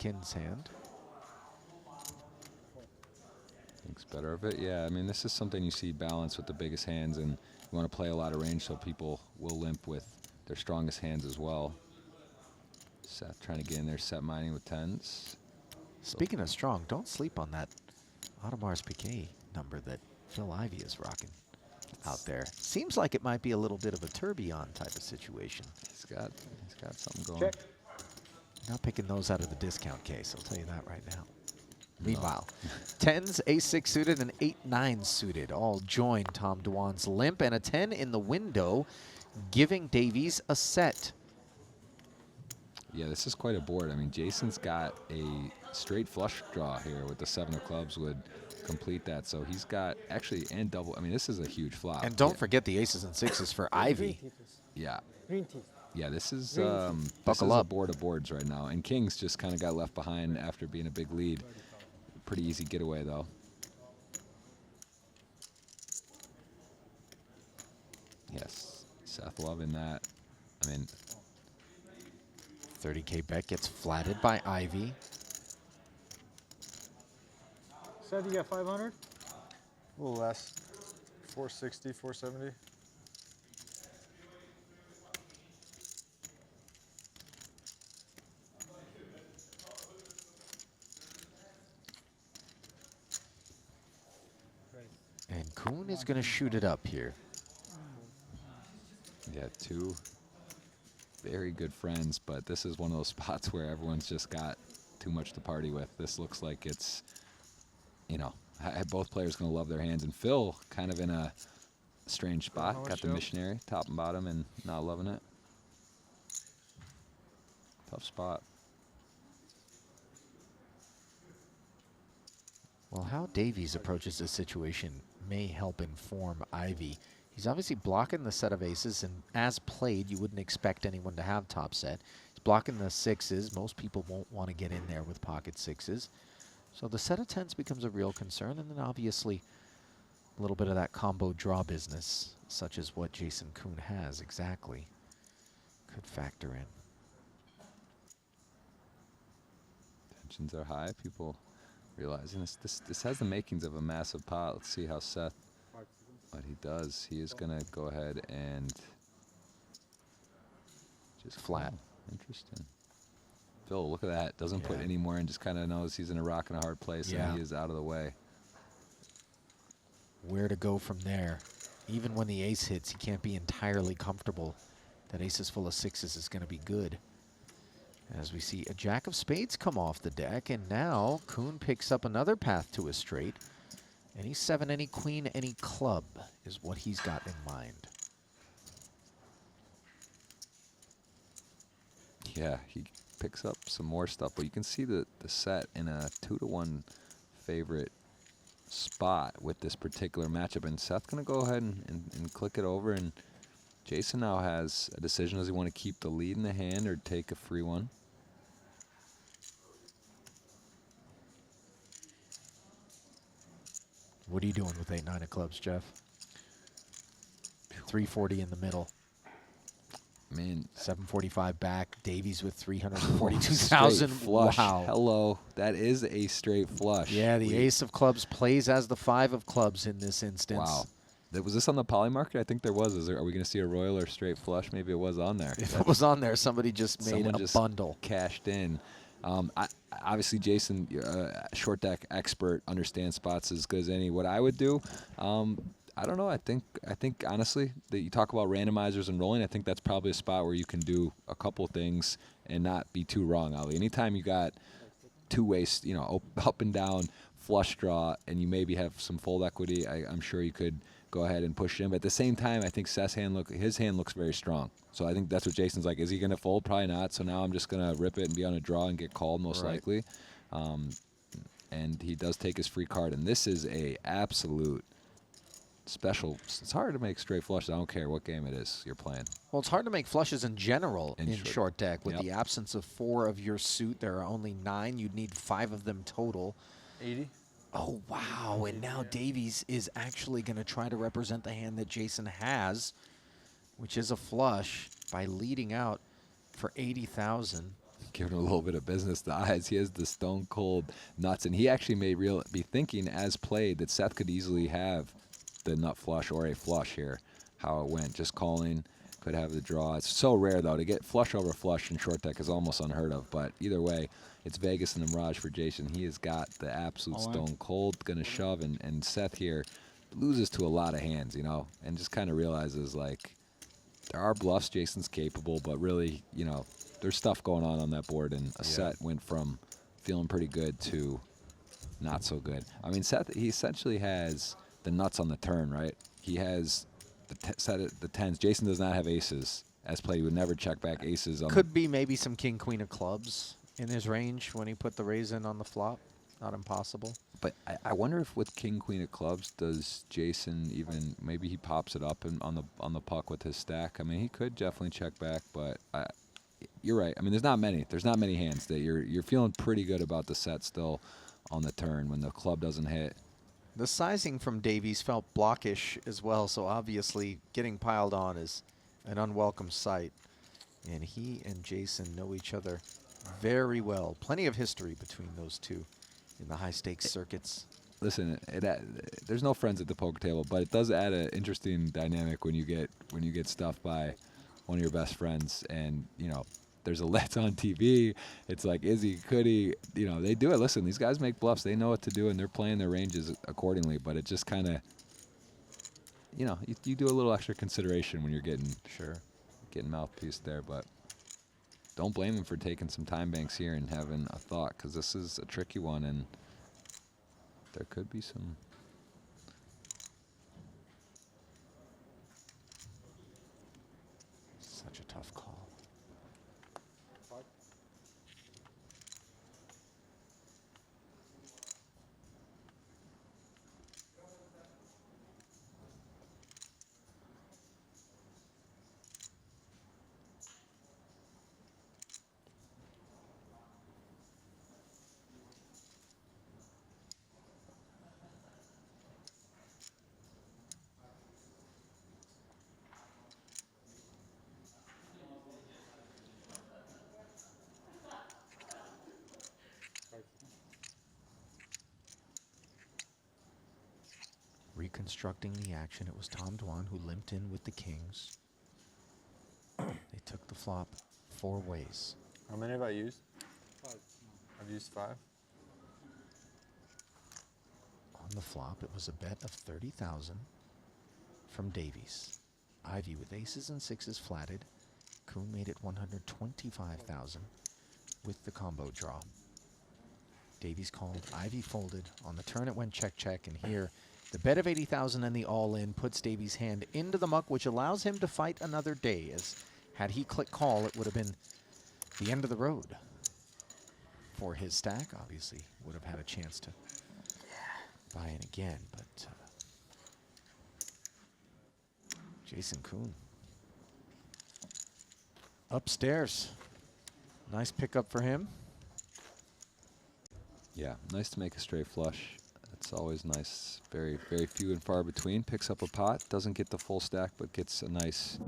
king's hand. Thinks better of it. Yeah, I mean, this is something you see balance with the biggest hands, and you want to play a lot of range so people will limp with their strongest hands as well. Seth trying to get in there, set mining with tens. Speaking of strong, don't sleep on that Audemars Piguet number that Phil Ivey is rocking out there. Seems like it might be a little bit of a tourbillon type of situation. He's got something going. Check. Not picking those out of the discount case, I'll tell you that right now. Meanwhile, 10s, ace-6 suited, and 8-9 suited all join Tom Dwan's limp, and a 10 in the window, giving Davies a set. Yeah, this is quite a board. I mean, Jason's got a straight flush draw here with the 7 of clubs would complete that. So he's got actually and double. I mean, this is a huge flop. And don't forget the aces and sixes for Ivy. Yeah. Green teeth. Yeah, this is Buckle up. a board of boards right now. And Kings just kind of got left behind after being a big lead. Pretty easy getaway, though. Yes, Seth loving that. I mean, 30K bet gets flatted by Ivy. Seth, you got 500? A little less. 460, 470. And Kuhn is going to shoot it up here. yeah, two very good friends, but this is one of those spots where everyone's just got too much to party with. This looks like it's, you know, both players going to love their hands. And Phil kind of in a strange spot. Got the missionary, top and bottom, and not loving it. Tough spot. Well, how Davies approaches this situation may help inform Ivy. He's obviously blocking the set of aces, and as played, you wouldn't expect anyone to have top set. He's blocking the sixes. Most people won't want to get in there with pocket sixes. So the set of tens becomes a real concern, and then obviously a little bit of that combo draw business, such as what Jason Kuhn has exactly, could factor in. Tensions are high. People realizing this has the makings of a massive pot. Let's see how Seth, what he does. He is going to go ahead and just flat. Interesting. Phil, look at that. Doesn't put any more in, just kind of knows he's in a rock and a hard place, and he is out of the way. Where to go from there. Even when the ace hits, he can't be entirely comfortable. That aces full of sixes is going to be good. As we see a jack of spades come off the deck, and now Kuhn picks up another path to a straight. Any seven, any queen, any club is what he's got in mind. Yeah, he picks up some more stuff, but you can see the set in a 2-to-1 favorite spot with this particular matchup. And Seth's going to go ahead and click it over, and Jason now has a decision. Does he want to keep the lead in the hand or take a free one? What are you doing with 8-9 of clubs, Jeff? 340 in the middle. I mean, 745 back. Davies with 342,000. Flush. Wow. Hello. That is a straight flush. Yeah, the ace of clubs plays as the 5 of clubs in this instance. Wow. Was this on the poly market? I think there was. Are we going to see a royal or straight flush? Maybe it was on there. If it was on there, somebody just made a bundle. Cashed in. Obviously, Jason, short deck expert, understands spots as good as any. What I would do, I don't know. I think honestly that you talk about randomizers and rolling. I think that's probably a spot where you can do a couple things and not be too wrong, Ali. Anytime you got two ways, you know, up and down flush draw, and you maybe have some fold equity, I'm sure you could go ahead and push in. But at the same time, I think Seth's his hand looks very strong. So I think that's what Jason's like. Is he going to fold? Probably not. So now I'm just going to rip it and be on a draw and get called most likely. And he does take his free card. And this is a absolute special. It's hard to make straight flushes. I don't care what game it is you're playing. Well, it's hard to make flushes in general in short deck. With the absence of 4 of your suit, there are only 9. You'd need 5 of them total. 80. Oh, wow. And now Davies is actually going to try to represent the hand that Jason has, which is a flush, by leading out for 80,000. giving a little bit of business to eyes. He has the stone cold nuts, and he actually may be thinking as played that Seth could easily have the nut flush or a flush here. How it went, just calling, could have the draw. It's so rare though to get flush over flush in short deck is almost unheard of. But either way, it's Vegas and the Mirage for Jason. He has got the absolute stone cold, gonna shove, and Seth here loses to a lot of hands, you know, and just kind of realizes like there are bluffs Jason's capable, but really, you know, there's stuff going on that board, and a set went from feeling pretty good to not so good. I mean, Seth, he essentially has the nuts on the turn, right? He has the tens. Jason does not have aces. As play, he would never check back aces. On Could be maybe some king, queen of clubs in his range when he put the raise in on the flop. Not impossible. But I wonder if with king, queen of clubs, does Jason even, maybe he pops it up on the puck with his stack. I mean, he could definitely check back, but you're right. I mean, there's not many hands that you're feeling pretty good about the set still on the turn when the club doesn't hit. The sizing from Davies felt blockish as well, so obviously getting piled on is an unwelcome sight. And he and Jason know each other very well. Plenty of history between those two in the high-stakes circuits. Listen, there's no friends at the poker table, but it does add an interesting dynamic when you get stuffed by one of your best friends, and you know there's a let's on TV. It's like, is he, could he? You know, they do it. Listen, these guys make bluffs. They know what to do, and they're playing their ranges accordingly. But it just kind of, you know, you do a little extra consideration when you're getting mouthpiece there. But don't blame him for taking some time banks here and having a thought, because this is a tricky one, and there could be some. Such a tough call. Reconstructing the action, it was Tom Dwan who limped in with the kings. They took the flop 4 ways. How many have I used? 5. I've used 5. On the flop, it was a bet of 30,000 from Davies. Ivy with aces and sixes flatted. Kuhn made it 125,000 with the combo draw. Davies called, Ivy folded. On the turn, it went check-check, and here, the bet of 80,000 and the all-in puts Davies' hand into the muck, which allows him to fight another day, as had he clicked call, it would have been the end of the road for his stack. Obviously, would have had a chance to buy in again, but Jason Kuhn upstairs. Nice pickup for him. Yeah, nice to make a straight flush. It's always nice. Very, very few and far between. Picks up a pot, doesn't get the full stack, but gets a nice